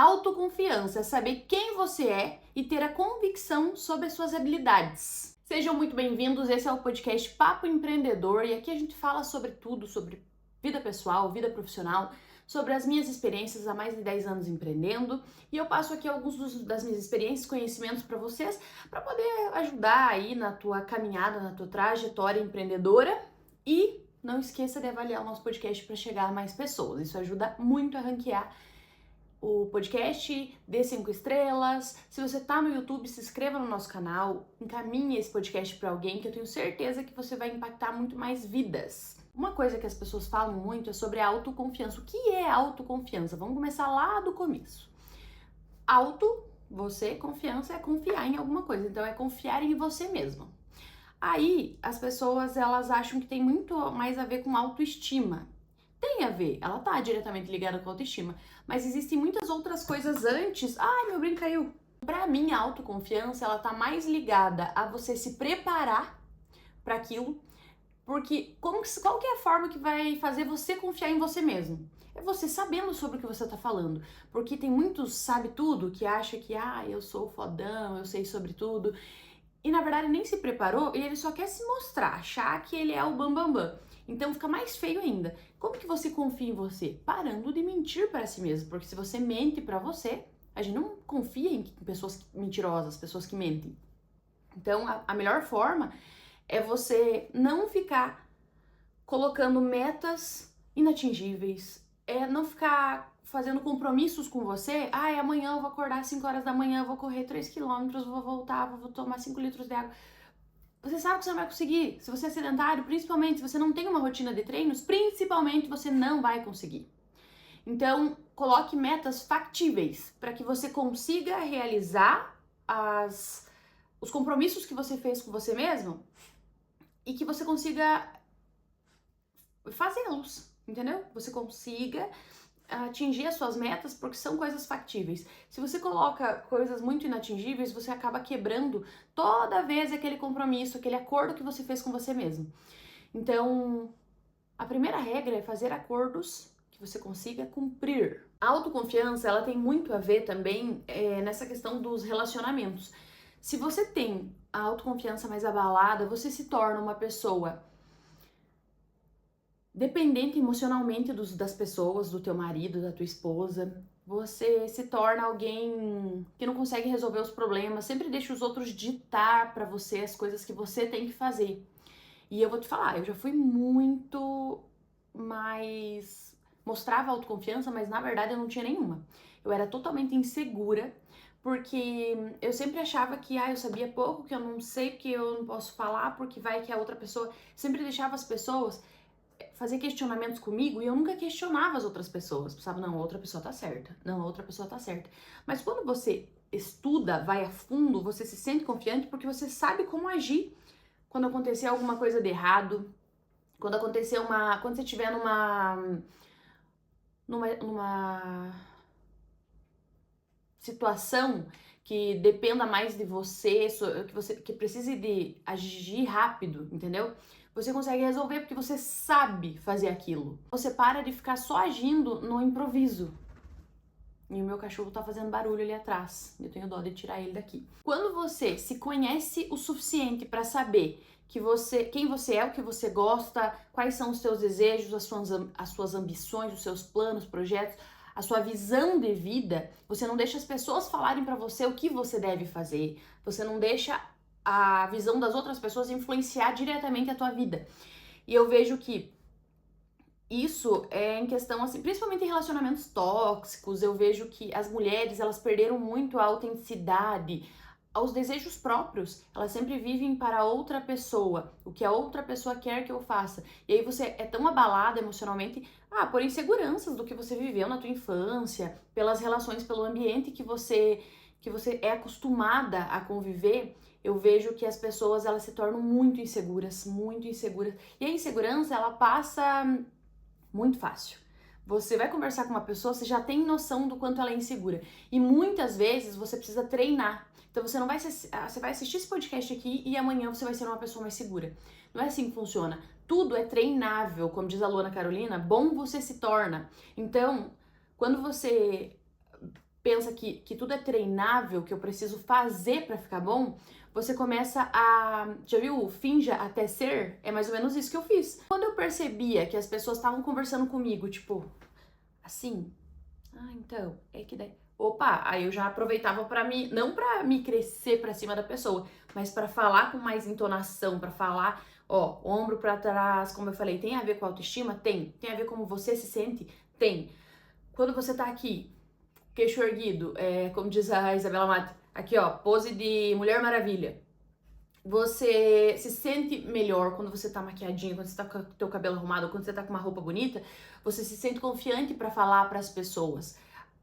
Autoconfiança é saber quem você é e ter a convicção sobre as suas habilidades. Sejam muito bem-vindos, esse é o podcast Papo Empreendedor e aqui a gente fala sobre tudo, sobre vida pessoal, vida profissional, sobre as minhas experiências há mais de 10 anos empreendendo e eu passo aqui alguns das minhas experiências, conhecimentos para vocês, para poder ajudar aí na tua caminhada, na tua trajetória empreendedora. E não esqueça de avaliar o nosso podcast para chegar a mais pessoas, isso ajuda muito a ranquear o podcast, dê 5 estrelas. Se você tá no YouTube, se inscreva no nosso canal, encaminhe esse podcast para alguém que eu tenho certeza que você vai impactar muito mais vidas. Uma coisa que as pessoas falam muito é sobre a autoconfiança. O que é autoconfiança? Vamos começar lá do começo. Confiança é confiar em alguma coisa, então é confiar em você mesmo. Aí as pessoas elas acham que tem muito mais a ver com autoestima. Tem a ver, ela tá diretamente ligada com a autoestima, mas existem muitas outras coisas antes. Ai, meu brinco caiu. Pra mim, a autoconfiança, ela tá mais ligada a você se preparar para aquilo, porque qual que é a forma que vai fazer você confiar em você mesmo? É você sabendo sobre o que você tá falando, porque tem muitos sabe tudo que acha que, eu sou fodão, eu sei sobre tudo, e na verdade nem se preparou e ele só quer se mostrar, achar que ele é o bambambam. Bam, bam. Então fica mais feio ainda. Como que você confia em você? Parando de mentir para si mesmo, porque se você mente para você, a gente não confia em pessoas mentirosas, pessoas que mentem. Então a melhor forma é você não ficar colocando metas inatingíveis, não ficar fazendo compromissos com você. Amanhã eu vou acordar às 5 horas da manhã, vou correr 3 quilômetros, vou voltar, vou tomar 5 litros de água. Você sabe que você não vai conseguir. Se você é sedentário, principalmente, se você não tem uma rotina de treinos, principalmente você não vai conseguir. Então, coloque metas factíveis para que você consiga realizar os compromissos que você fez com você mesmo e que você consiga fazê-los, entendeu? Você consiga atingir as suas metas porque são coisas factíveis. Se você coloca coisas muito inatingíveis, você acaba quebrando toda vez aquele compromisso, aquele acordo que você fez com você mesmo. Então, a primeira regra é fazer acordos que você consiga cumprir. A autoconfiança, ela tem muito a ver também nessa questão dos relacionamentos. Se você tem a autoconfiança mais abalada, você se torna uma pessoa dependente emocionalmente das pessoas, do teu marido, da tua esposa. Você se torna alguém que não consegue resolver os problemas, sempre deixa os outros ditar pra você as coisas que você tem que fazer. E eu vou te falar, eu já fui muito mais... mostrava autoconfiança, mas na verdade eu não tinha nenhuma. Eu era totalmente insegura, porque eu sempre achava que eu sabia pouco, que eu não sei, porque eu não posso falar, porque vai que a outra pessoa... Sempre deixava as pessoas fazer questionamentos comigo e eu nunca questionava as outras pessoas. Pensava, não, a outra pessoa tá certa. Não, a outra pessoa tá certa. Mas quando você estuda, vai a fundo, você se sente confiante porque você sabe como agir quando acontecer alguma coisa de errado, quando você estiver numa situação que dependa mais de você, que precise de agir rápido, entendeu? Você consegue resolver porque você sabe fazer aquilo. Você para de ficar só agindo no improviso. E o meu cachorro tá fazendo barulho ali atrás. Eu tenho dó de tirar ele daqui. Quando você se conhece o suficiente para saber quem você é, o que você gosta, quais são os seus desejos, as suas ambições, os seus planos, projetos, a sua visão de vida, você não deixa as pessoas falarem para você o que você deve fazer. Você não deixa a visão das outras pessoas influenciar diretamente a tua vida. E eu vejo que isso é em questão, assim, principalmente em relacionamentos tóxicos, eu vejo que as mulheres, elas perderam muito a autenticidade, aos desejos próprios. Elas sempre vivem para outra pessoa, o que a outra pessoa quer que eu faça. E aí você é tão abalada emocionalmente, por inseguranças do que você viveu na tua infância, pelas relações, pelo ambiente que você é acostumada a conviver. Eu vejo que as pessoas, elas se tornam muito inseguras, muito inseguras. E a insegurança, ela passa muito fácil. Você vai conversar com uma pessoa, você já tem noção do quanto ela é insegura. E muitas vezes você precisa treinar. Então você vai assistir esse podcast aqui e amanhã você vai ser uma pessoa mais segura. Não é assim que funciona. Tudo é treinável, como diz a Luana Carolina, bom você se torna. Então, quando você pensa que tudo é treinável, que eu preciso fazer pra ficar bom, você começa a... Já viu? Finja até ser? É mais ou menos isso que eu fiz. Quando eu percebia que as pessoas estavam conversando comigo, tipo, assim, então, é que daí... Opa, aí eu já aproveitava pra me... Não pra me crescer pra cima da pessoa, mas pra falar com mais entonação, pra falar, ó, ombro pra trás, como eu falei, tem a ver com autoestima? Tem. Tem a ver com como você se sente? Tem. Quando você tá aqui, queixo erguido, como diz a Isabela Mate, aqui ó, pose de Mulher Maravilha. Você se sente melhor quando você tá maquiadinha, quando você tá com o teu cabelo arrumado, quando você tá com uma roupa bonita, você se sente confiante pra falar pras pessoas.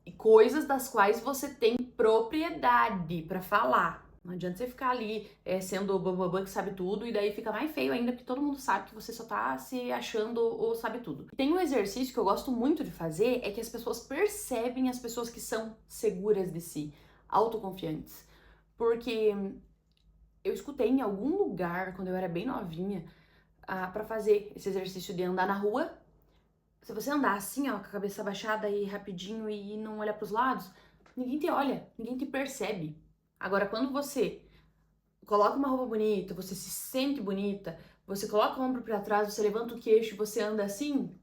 E coisas das quais você tem propriedade pra falar. Não adianta você ficar ali sendo o bambambam que sabe tudo e daí fica mais feio ainda porque todo mundo sabe que você só tá se achando ou sabe tudo. Tem um exercício que eu gosto muito de fazer, é que as pessoas percebem as pessoas que são seguras de si, autoconfiantes. Porque eu escutei em algum lugar, quando eu era bem novinha, pra fazer esse exercício de andar na rua. Se você andar assim, ó, com a cabeça baixada e rapidinho e não olhar pros lados, ninguém te olha, ninguém te percebe. Agora, quando você coloca uma roupa bonita, você se sente bonita, você coloca o ombro pra trás, você levanta o queixo e você anda assim,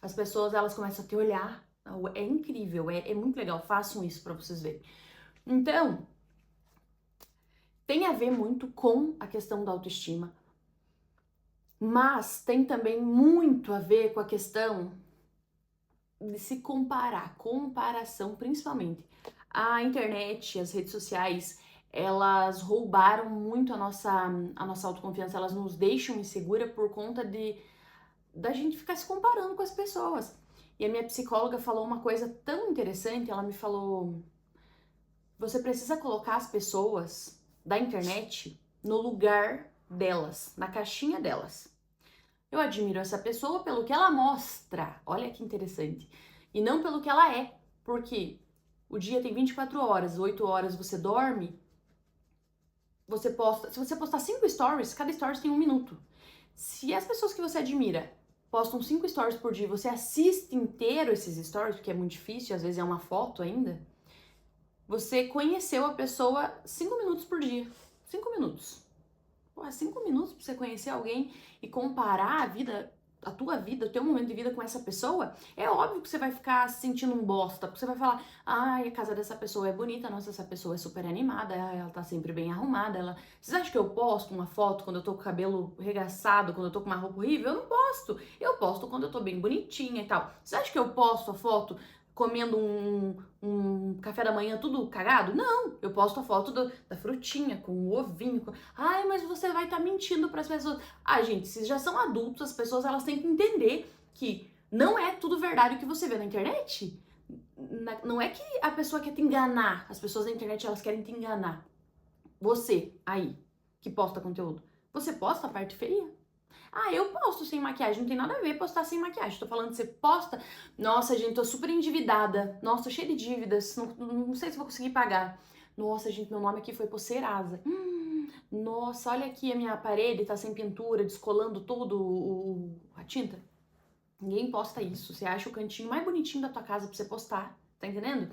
as pessoas, elas começam a te olhar. É incrível, é muito legal. Façam isso pra vocês verem. Então, tem a ver muito com a questão da autoestima, mas tem também muito a ver com a questão de se comparar, comparação principalmente. A internet, as redes sociais, elas roubaram muito a nossa autoconfiança, elas nos deixam insegura por conta da gente ficar se comparando com as pessoas. E a minha psicóloga falou uma coisa tão interessante, ela me falou: você precisa colocar as pessoas da internet no lugar delas, na caixinha delas. Eu admiro essa pessoa pelo que ela mostra, olha que interessante, e não pelo que ela é, porque o dia tem 24 horas, 8 horas você dorme, você posta, se você postar 5 stories, cada stories tem 1 minuto. Se as pessoas que você admira postam 5 stories por dia, você assiste inteiro esses stories, porque é muito difícil, às vezes é uma foto ainda, você conheceu a pessoa 5 minutos por dia, 5 minutos. Pô, 5 minutos pra você conhecer alguém e comparar a tua vida, o teu momento de vida com essa pessoa, é óbvio que você vai ficar se sentindo um bosta, porque você vai falar, ai, a casa dessa pessoa é bonita, nossa, essa pessoa é super animada, ela tá sempre bem arrumada, ela... Vocês acham que eu posto uma foto quando eu tô com o cabelo regaçado, quando eu tô com uma roupa horrível? Eu não posto. Eu posto quando eu tô bem bonitinha e tal. Vocês acham que eu posto a foto comendo um café da manhã tudo cagado? Não, eu posto a foto da frutinha com o ovinho. Ai, mas você vai estar mentindo para as pessoas. Ah, gente, se já são adultos, as pessoas elas têm que entender que não é tudo verdade o que você vê na internet. Não é que a pessoa quer te enganar. As pessoas na internet elas querem te enganar. Você aí que posta conteúdo, você posta a parte feia? Ah, eu posto sem maquiagem, não tem nada a ver postar sem maquiagem. Tô falando que você posta, nossa, gente, tô super endividada. Nossa, tô cheia de dívidas, não sei se vou conseguir pagar. Nossa, gente, meu nome aqui foi por Serasa. Nossa, olha aqui a minha parede, tá sem pintura, descolando tudo a tinta. Ninguém posta isso. Você acha o cantinho mais bonitinho da tua casa pra você postar, tá entendendo?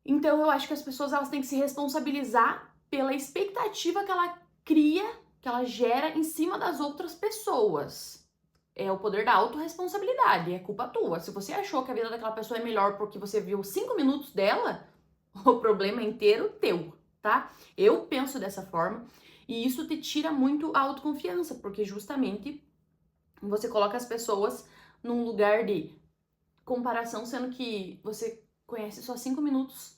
Então eu acho que as pessoas elas têm que se responsabilizar pela expectativa que ela cria, que ela gera em cima das outras pessoas. É o poder da autorresponsabilidade, é culpa tua. Se você achou que a vida daquela pessoa é melhor porque você viu 5 minutos dela, o problema é inteiro teu, tá? Eu penso dessa forma e isso te tira muito a autoconfiança, porque justamente você coloca as pessoas num lugar de comparação, sendo que você conhece só 5 minutos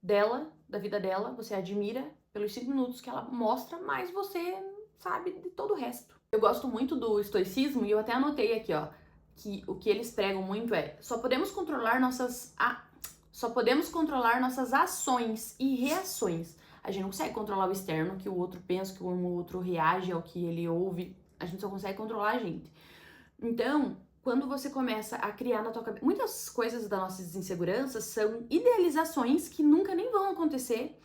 dela, da vida dela, você admira pelos 5 minutos que ela mostra, mas você sabe de todo o resto. Eu gosto muito do estoicismo e eu até anotei aqui, ó, que o que eles pregam muito é só podemos controlar nossas ações e reações. A gente não consegue controlar o externo, que o outro pensa, que o outro reage ao que ele ouve. A gente só consegue controlar a gente. Então, quando você começa a criar na tua cabeça... Muitas coisas das nossas inseguranças são idealizações que nunca nem vão acontecer.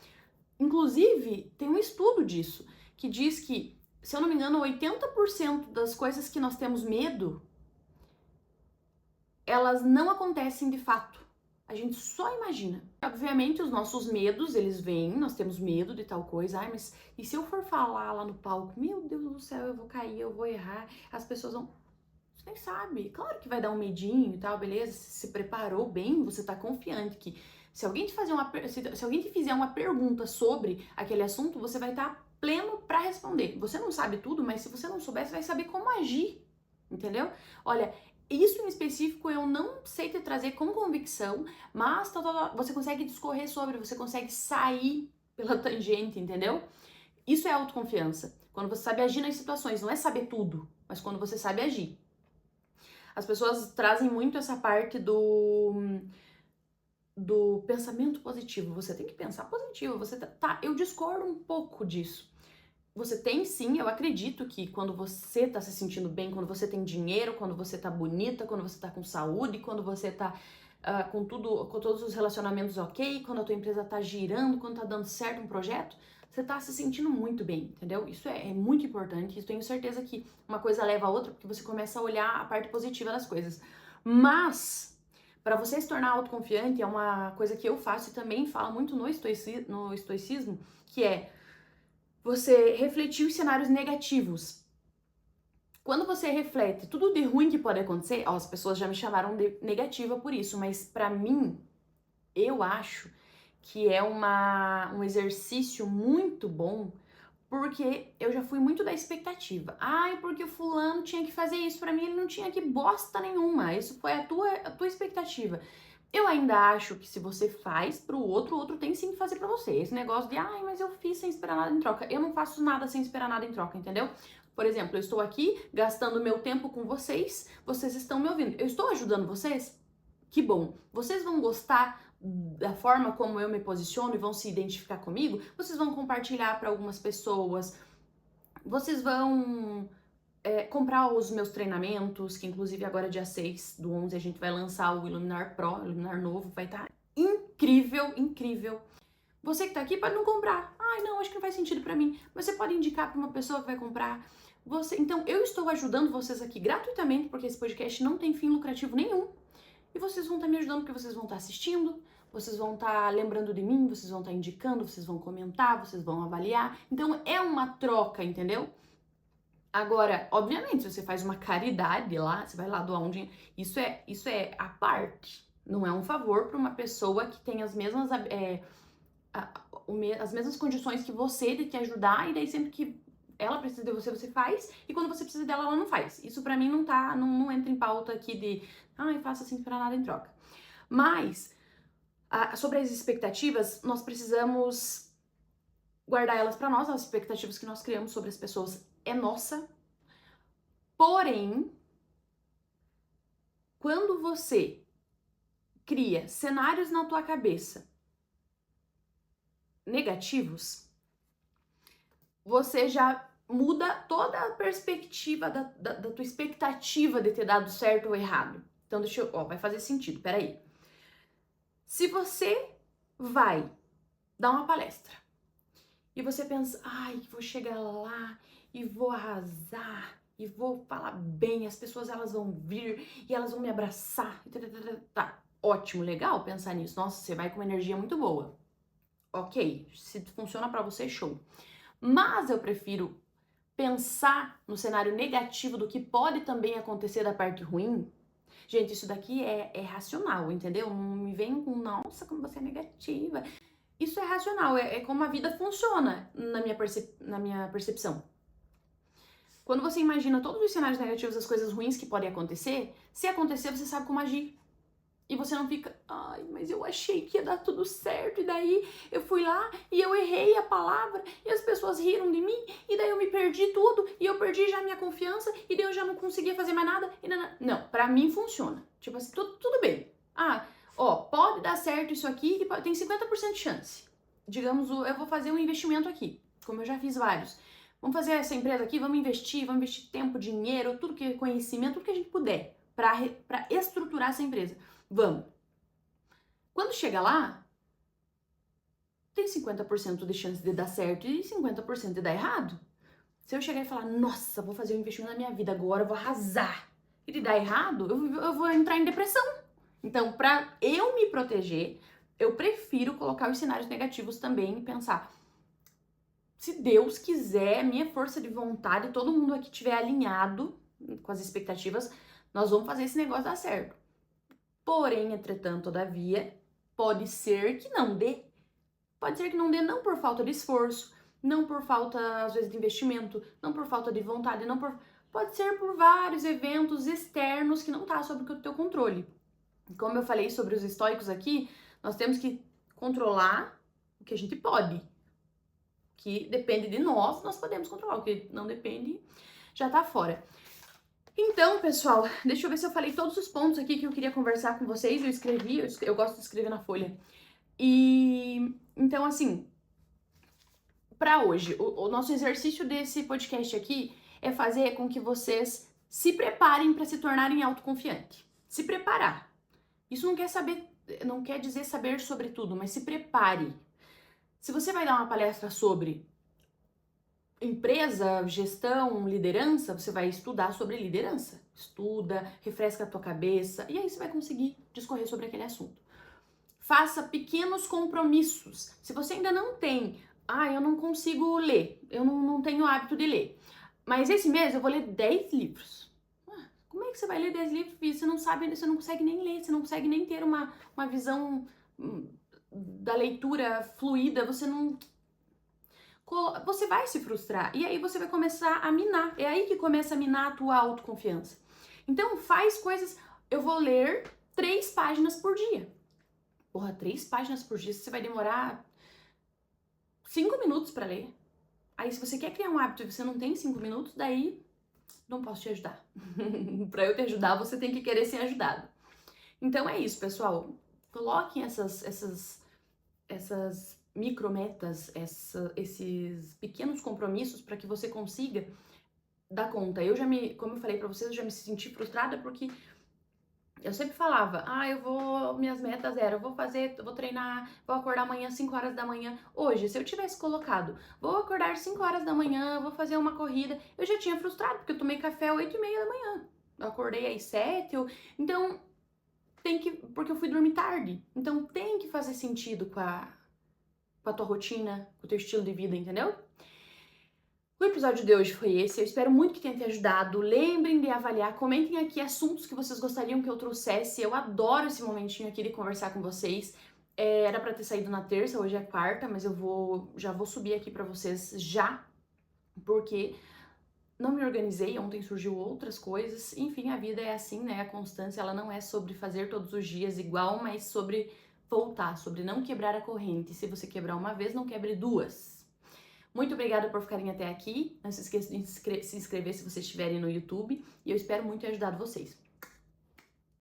Inclusive, tem um estudo disso, que diz que, se eu não me engano, 80% das coisas que nós temos medo, elas não acontecem de fato. A gente só imagina. Obviamente, os nossos medos, eles vêm, nós temos medo de tal coisa. Ai, mas e se eu for falar lá no palco? Meu Deus do céu, eu vou cair, eu vou errar. As pessoas vão... Você nem sabe. Claro que vai dar um medinho e tal, beleza? Se preparou bem, você tá confiante que se alguém te fazer se alguém te fizer uma pergunta sobre aquele assunto, você vai estar pleno para responder. Você não sabe tudo, mas se você não souber, você vai saber como agir, entendeu? Olha, isso em específico eu não sei te trazer com convicção, mas você consegue discorrer sobre, você consegue sair pela tangente, entendeu? Isso é autoconfiança. Quando você sabe agir nas situações, não é saber tudo, mas quando você sabe agir. As pessoas trazem muito essa parte do pensamento positivo. Você tem que pensar positivo. Eu discordo um pouco disso. Você tem sim, eu acredito que quando você tá se sentindo bem, quando você tem dinheiro, quando você tá bonita, quando você tá com saúde, quando você tá com todos os relacionamentos ok, quando a tua empresa tá girando, quando tá dando certo um projeto, você tá se sentindo muito bem, entendeu? Isso é muito importante, eu tenho certeza que uma coisa leva a outra, porque você começa a olhar a parte positiva das coisas. Mas, para você se tornar autoconfiante, é uma coisa que eu faço e também fala muito no estoicismo, que é você refletir os cenários negativos. Quando você reflete tudo de ruim que pode acontecer, as pessoas já me chamaram de negativa por isso, mas pra mim, eu acho que é um exercício muito bom, porque eu já fui muito da expectativa. Ai, porque o fulano tinha que fazer isso pra mim, ele não tinha que bosta nenhuma. Isso foi a tua expectativa. Eu ainda acho que se você faz pro outro, o outro tem sim que fazer pra você. Esse negócio de, ai, mas eu fiz sem esperar nada em troca. Eu não faço nada sem esperar nada em troca, entendeu? Por exemplo, eu estou aqui gastando meu tempo com vocês, vocês estão me ouvindo. Eu estou ajudando vocês? Que bom. Vocês vão gostar da forma como eu me posiciono e vão se identificar comigo? Vocês vão compartilhar para algumas pessoas? Vocês vão comprar os meus treinamentos, que inclusive agora dia 6 do 11 a gente vai lançar o Iluminar Pro, o Iluminar novo, vai estar incrível, incrível. Você que tá aqui pode não comprar. Ai, não, acho que não faz sentido pra mim. Mas você pode indicar pra uma pessoa que vai comprar. Então, eu estou ajudando vocês aqui gratuitamente, porque esse podcast não tem fim lucrativo nenhum. E vocês vão estar me ajudando porque vocês vão estar assistindo, vocês vão estar lembrando de mim, vocês vão estar indicando, vocês vão comentar, vocês vão avaliar. Então, é uma troca, entendeu? Agora, obviamente, se você faz uma caridade lá, você vai lá doar um dinheiro, isso é a parte. Não é um favor para uma pessoa que tem as mesmas as mesmas condições que você de te ajudar, e daí sempre que ela precisa de você, você faz, e quando você precisa dela, ela não faz. Isso pra mim não entra em pauta aqui de, ai, faça assim pra nada em troca. Mas, sobre as expectativas, nós precisamos guardar elas pra nós, as expectativas que nós criamos sobre as pessoas é nossa. Porém, quando você cria cenários na tua cabeça negativos, você já muda toda a perspectiva da tua expectativa de ter dado certo ou errado. Então, vai fazer sentido, peraí. Se você vai dar uma palestra e você pensa, ai, vou chegar lá e vou arrasar e vou falar bem, as pessoas elas vão vir e elas vão me abraçar, tá, ótimo, legal pensar nisso. Nossa, você vai com uma energia muito boa. Ok, se funciona pra você, show. Mas eu prefiro pensar no cenário negativo do que pode também acontecer da parte ruim. Gente, isso daqui é racional, entendeu? Não me venham com, nossa, como você é negativa. Isso é racional, é como a vida funciona na minha percepção. Quando você imagina todos os cenários negativos, as coisas ruins que podem acontecer, se acontecer, você sabe como agir. E você não fica, ai, mas eu achei que ia dar tudo certo, e daí eu fui lá e eu errei a palavra, e as pessoas riram de mim, e daí eu me perdi tudo, e eu perdi já a minha confiança, e daí eu já não conseguia fazer mais nada. Não, pra mim funciona. Tipo assim, tudo bem. Pode dar certo isso aqui, e tem 50% de chance. Digamos, eu vou fazer um investimento aqui, como eu já fiz vários. Vamos fazer essa empresa aqui, vamos investir tempo, dinheiro, tudo que é conhecimento, tudo que a gente puder, pra estruturar essa empresa. Vamos. Quando chega lá, tem 50% de chance de dar certo e 50% de dar errado. Se eu chegar e falar, nossa, vou fazer um investimento na minha vida agora, eu vou arrasar, e de dar errado, eu vou entrar em depressão. Então, para eu me proteger, eu prefiro colocar os cenários negativos também e pensar, se Deus quiser, minha força de vontade, todo mundo aqui estiver alinhado com as expectativas, nós vamos fazer esse negócio dar certo. Porém, entretanto, todavia, pode ser que não dê. Pode ser que não dê não por falta de esforço, não por falta, às vezes, de investimento, não por falta de vontade, não por... Pode ser por vários eventos externos que não tá sob o teu controle. Como eu falei sobre os estoicos aqui, nós temos que controlar o que a gente pode. Que depende de nós, nós podemos controlar. O que não depende, já tá fora. Então, pessoal, deixa eu ver se eu falei todos os pontos aqui que eu queria conversar com vocês. Eu escrevi, eu gosto de escrever na folha. E então, assim, para hoje, o nosso exercício desse podcast aqui é fazer com que vocês se preparem para se tornarem autoconfiantes. Se preparar. Isso não quer dizer saber sobre tudo, mas se prepare. Se você vai dar uma palestra sobre empresa, gestão, liderança, você vai estudar sobre liderança. Estuda, refresca a tua cabeça e aí você vai conseguir discorrer sobre aquele assunto. Faça pequenos compromissos. Se você ainda não tem, eu não consigo ler, eu não tenho o hábito de ler, mas esse mês eu vou ler 10 livros. Como é que você vai ler 10 livros e você não sabe, você não consegue nem ler, você não consegue nem ter uma visão da leitura fluida, você vai se frustrar e aí você vai começar a minar. É aí que começa a minar a tua autoconfiança. Então faz coisas, eu vou ler 3 páginas por dia. Porra, 3 páginas por dia, você vai demorar 5 minutos para ler. Aí se você quer criar um hábito e você não tem 5 minutos, daí não posso te ajudar. Para eu te ajudar, você tem que querer ser ajudado. Então é isso, pessoal. Coloquem essas micrometas, esses pequenos compromissos para que você consiga dar conta. Como eu falei para vocês, eu já me senti frustrada porque eu sempre falava, minhas metas eram, eu vou treinar, vou acordar amanhã às 5 horas da manhã. Hoje, se eu tivesse colocado, vou acordar às 5 horas da manhã, vou fazer uma corrida, eu já tinha frustrado, porque eu tomei café às 8h30 da manhã. Eu acordei às 7, então porque eu fui dormir tarde. Então tem que fazer sentido com a tua rotina, com o teu estilo de vida, entendeu? O episódio de hoje foi esse, eu espero muito que tenha te ajudado. Lembrem de avaliar, comentem aqui assuntos que vocês gostariam que eu trouxesse. Eu adoro esse momentinho aqui de conversar com vocês. Era pra ter saído na terça, hoje é quarta, mas já vou subir aqui pra vocês já, porque não me organizei, ontem surgiu outras coisas. Enfim, a vida é assim, né? A constância, ela não é sobre fazer todos os dias igual, mas sobre voltar, sobre não quebrar a corrente. Se você quebrar uma vez, não quebre duas. Muito obrigada por ficarem até aqui. Não se esqueça de se inscrever se vocês estiverem no YouTube. E eu espero muito ter ajudado vocês.